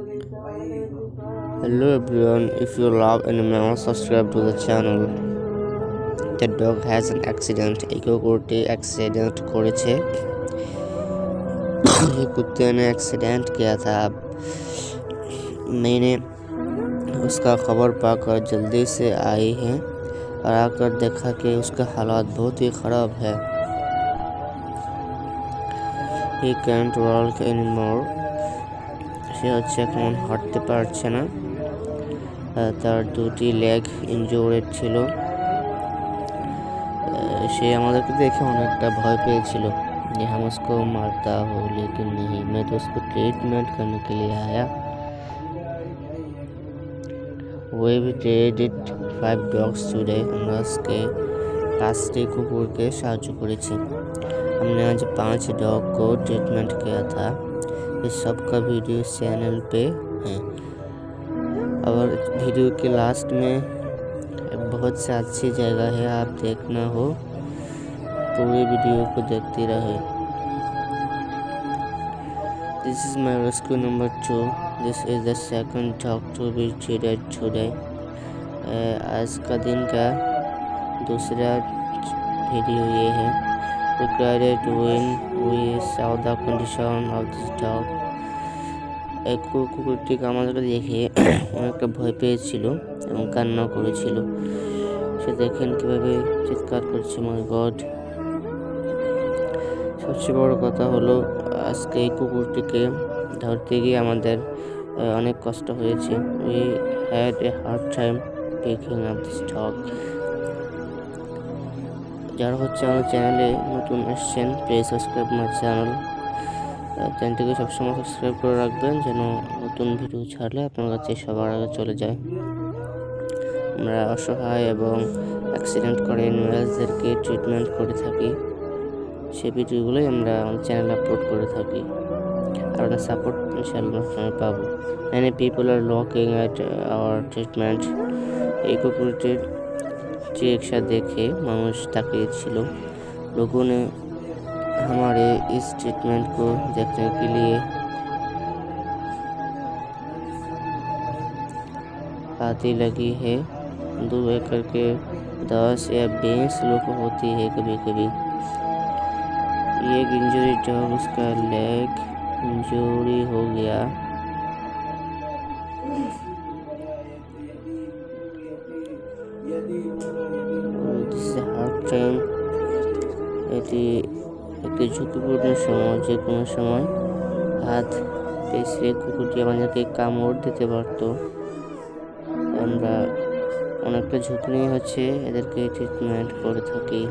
Hello everyone, if you love animals, subscribe to the channel. The dog has an accident. एक कुत्ते accident করেছে। ये कुत्ते ने एक्सीडेंट किया था। मैंने उसका खबर पाकर जल्दी से आई है और आकर देखा कि उसका हालात बहुत ही ख़राब है। He can't walk anymore. সে হচ্ছে এখন হাঁটতে পারছে না। তার দুটি লেগ ইনজুরেড ছিল। সে আমাদেরকে দেখে অনেকটা ভয় পেয়েছিল कि हम उसको मारता हो, लेकिन नहीं, मैं तो उसको ट्रीटमेंट करने के लिए आया। We treated 5 dogs today. আমরা আজকে 5টি কুকুরকে সাহায্য করেছি। हमने आज 5 डॉग को ट्रीटमेंट किया था। इस सब का वीडियो चैनल पे है और वीडियो के लास्ट में बहुत से अच्छी जगह है, आप देखना हो पूरी वीडियो को देखते रहे। This is my rescue number 2. This is the second dog to be treated today. आज का दिन का दूसरा वीडियो ये है। Recorded when we saw the condition of this dog. এক কুকুরটিকে আমাদেরকে দেখে অনেকটা ভয় পেয়েছিল এবং কান্না করেছিল। সে দেখেন কিভাবে চিৎকার করছে, মাই গড। সবচেয়ে বড় কথা হলো আজকে এই কুকুরটিকে ধরতে গিয়ে আমাদের অনেক কষ্ট হয়েছে। We had a hard time picking up this dog. যারা হচ্ছে আমার চ্যানেলে নতুন এসেছেন, প্লিজ সাবস্ক্রাইব মাই চ্যানেল। চ্যানেলটিকে সবসময় সাবস্ক্রাইব করে রাখবেন যেন নতুন ভিডিও ছাড়লে আপনার কাছে সবার আগে চলে যায়। আমরা অসহায় এবং অ্যাক্সিডেন্ট করে অ্যানিমেলসদেরকে ট্রিটমেন্ট করে থাকি। সেই ভিডিওগুলোই আমরা আমাদের চ্যানেলে আপলোড করে থাকি। আর আপনার সাপোর্ট ইনশাআল্লাহ আমি পাবো। Many people are looking at our treatment. এই কুকুরটির चिकित्सा देखे मानुष ताकिएছিল। लोगों ने हमारे इस ट्रीटमेंट को देखने के लिए आती लगी है। 2 एकड़ के 10 या 20 लोग होती है कभी कभी। ये इंजरी डॉग, उसका लेग इंजरी हो गया। এটি একটি ঝুঁকিপূর্ণ সময়, যে কোনো সময় হাত পেছলে কুকুরটি আমাদেরকে কামড় দিতে পারত। আমরা অনেকটা ঝুঁকি নিয়ে হচ্ছে এদেরকে ট্রিটমেন্ট করে থাকি।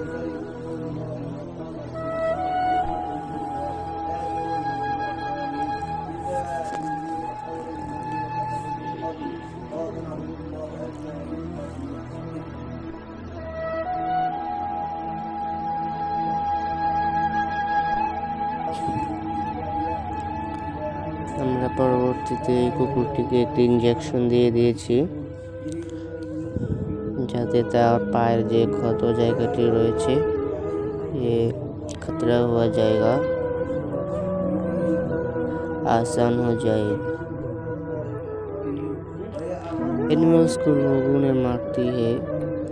আমরা পরবর্তীতে এই কুকুরটিকে একটি ইঞ্জেকশন দিয়ে দিয়েছি যাতে তার পায়ের যে ক্ষত জায়গাটি রয়েছে, ये खतरा हुआ जाएगा, आसान हो जाए। एनिमल्स को लोगों ने मारती है,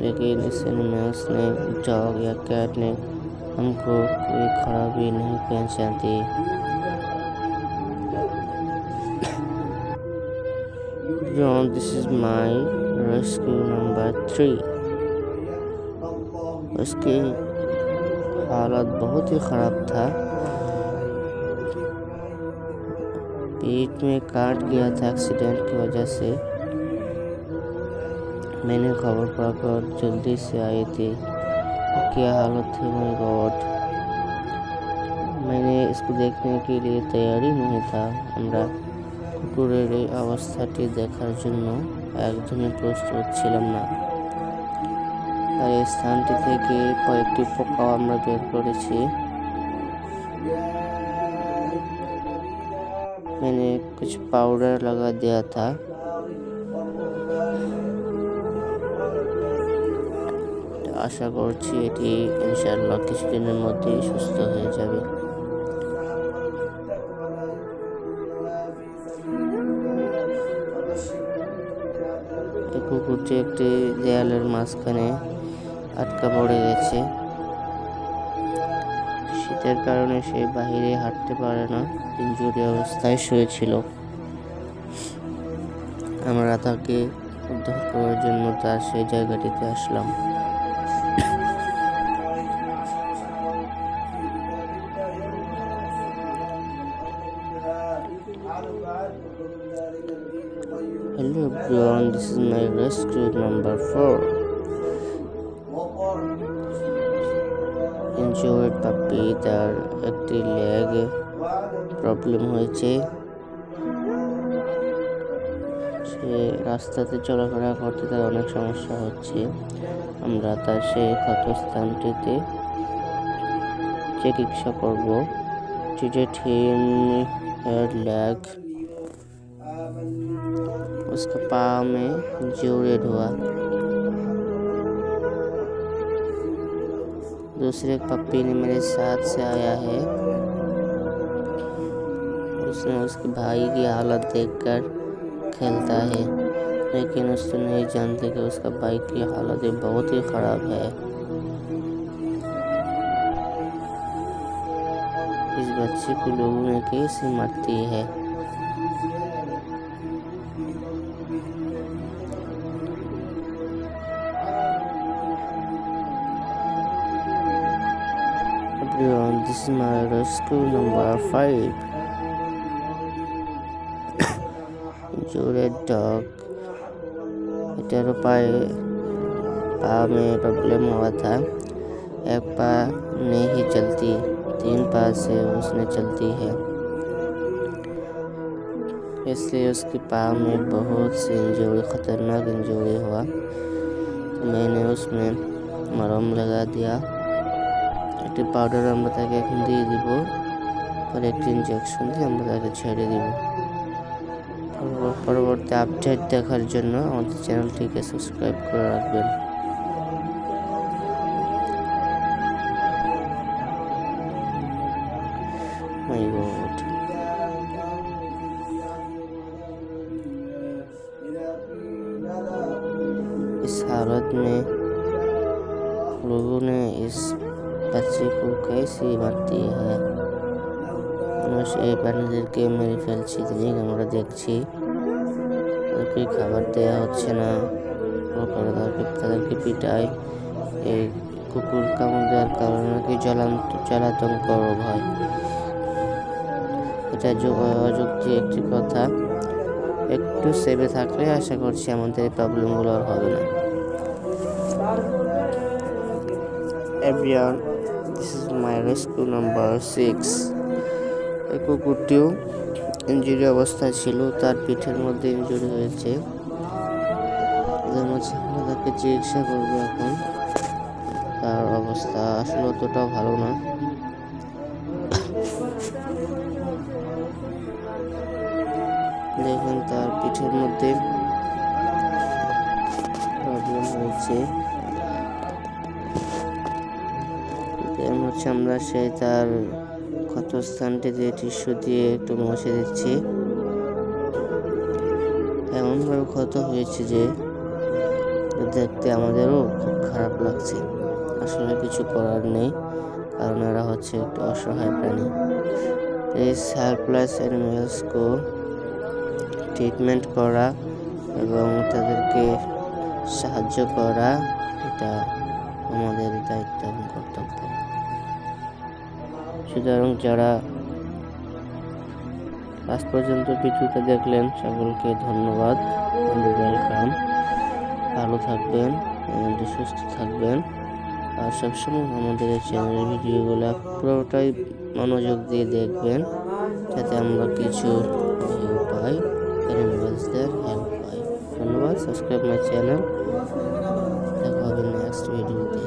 लेकिन इस एनिमल्स ने, डॉग या कैट ने, हमको कोई खराबी नहीं पहुंचाती। This is my rescue number 3. उसकी हालत बहुत ही ख़राब था। पेट में काट गया था एक्सीडेंट की वजह से। मैंने खबर पाकर जल्दी से आई थी। क्या हालत थी, माय गॉड। मैंने इसको देखने के लिए तैयारी नहीं था। আমরা কুকুরের এই অবস্থাটি দেখার জন্য একদমই প্রস্তুত ছিলাম না। আর এই স্থানটি থেকে কয়েকটি পোকাও আমরা বের করেছি। मैंने कुछ पाउडर लगा दिया था। আশা করছি এটি ইনশাআল্লাহ কিছুদিনের মধ্যেই সুস্থ হয়ে যাবে। কুকুরটি একটি দেয়ালের মাঝখানে আটকা পড়ে গেছে। শীতের কারণে সে বাহিরে হাঁটতে পারে না, ইনজুরি অবস্থায় শুয়েছিল। আমরা তাকে উদ্ধার করার জন্য তার সেই জায়গাটিতে আসলাম। Hello everyone, this is my rescue number 4. Injured puppy, তার একটি লেগ প্রবলেম হয়েছে। সে রাস্তাতে চলাফেরা করতে তার অনেক সমস্যা হচ্ছে। আমরা তার সেই ক্ষতস্থানটিতে চিকিৎসা করব। Treated him her leg, उसका पाँव में इंजर्ड हुआ। दूसरे पप्पी ने मेरे साथ से आया है। उसने उसके भाई की हालत देखकर खेलता है, लेकिन उसने नहीं जानते कि उसका भाई की हालत बहुत ही ख़राब है। इस बच्चे को लोगों ने कैसे मारती है। Everyone, this is my rescue number 5. Injured dog. इटारो पाँव में प्रॉब्लम हुआ था। एक पाँव नहीं चलती, 3 पाँव से उसने चलती है, इसलिए उसके पाँव में बहुत सी इंजरी, ख़तरनाक इंजरी हुआ। तो मैंने उसमें मरहम लगा दिया। একটি পাউডার আমরা তাকে এখন দিয়ে দিব, পরে একটি ইনজেকশন দিয়ে আমরা তাকে ছেড়ে দিব। পরবর্তী আপডেট দেখার জন্য আমাদের চ্যানেলটিকে সাবস্ক্রাইব করে রাখবেন। माय गॉड, इस हालत में लोगों ने इस बच्चे को कैसे मारती है। আমরা সেই প্রাণীদেরকে মেরে ফেলছি, আমরা দেখছি তাদেরকে খাবার দেওয়া হচ্ছে না, তাদেরকে পিটায়। এই কুকুর কামড় দেওয়ার কারণে নাকি জলাতঙ্ক রোগ হয়। এটা অযুক্তি একটি কথা। একটু সেভে থাকলে আশা করছি আমাদের এই প্রবলেমগুলো আর হবে না। Everyone, this is my rescue number 6. এই কুকুরটিও ইনজুরি অবস্থায় ছিল, তার পিঠের মধ্যে ইনজুরি হয়েছে। এদের মাঝে আমরা তাকে চিকিৎসা করবো এখন। তার অবস্থা আসলে অতটাও ভালো না। দেখুন তার পিঠের মধ্যে প্রবলেম হয়েছে। আমরা সেই তার ক্ষতস্থানটি দিয়ে টিস্যু দিয়ে একটু মুছে দিচ্ছি। এমনভাবে ক্ষত হয়েছে যে দেখতে আমাদেরও খুব খারাপ লাগছে। আসলে কিছু করার নেই, কারণ এরা হচ্ছে একটু অসহায় প্রাণী। প্লিজ হেল্পলেস অ্যানিমেলসকে ট্রিটমেন্ট করা এবং তাদেরকে সাহায্য করা, এটা আমাদের দায়িত্ব এবং কর্তব্য। সুতরাং যারা আজ পর্যন্ত ভিডিওটা দেখলেন সকলকে ধন্যবাদ, ওয়েলকাম। ভালো থাকবেন, সুস্থ থাকবেন, আর সবসময় আমাদের এই চ্যানেলের ভিডিওগুলো পুরোটাই মনোযোগ দিয়ে দেখবেন, যাতে আমরা কিছু ভিউ পাই, অ্যানিমেলসদের হেল্প পাই। ধন্যবাদ। Subscribe my channel. দেখা হবে নেক্সট ভিডিওতে।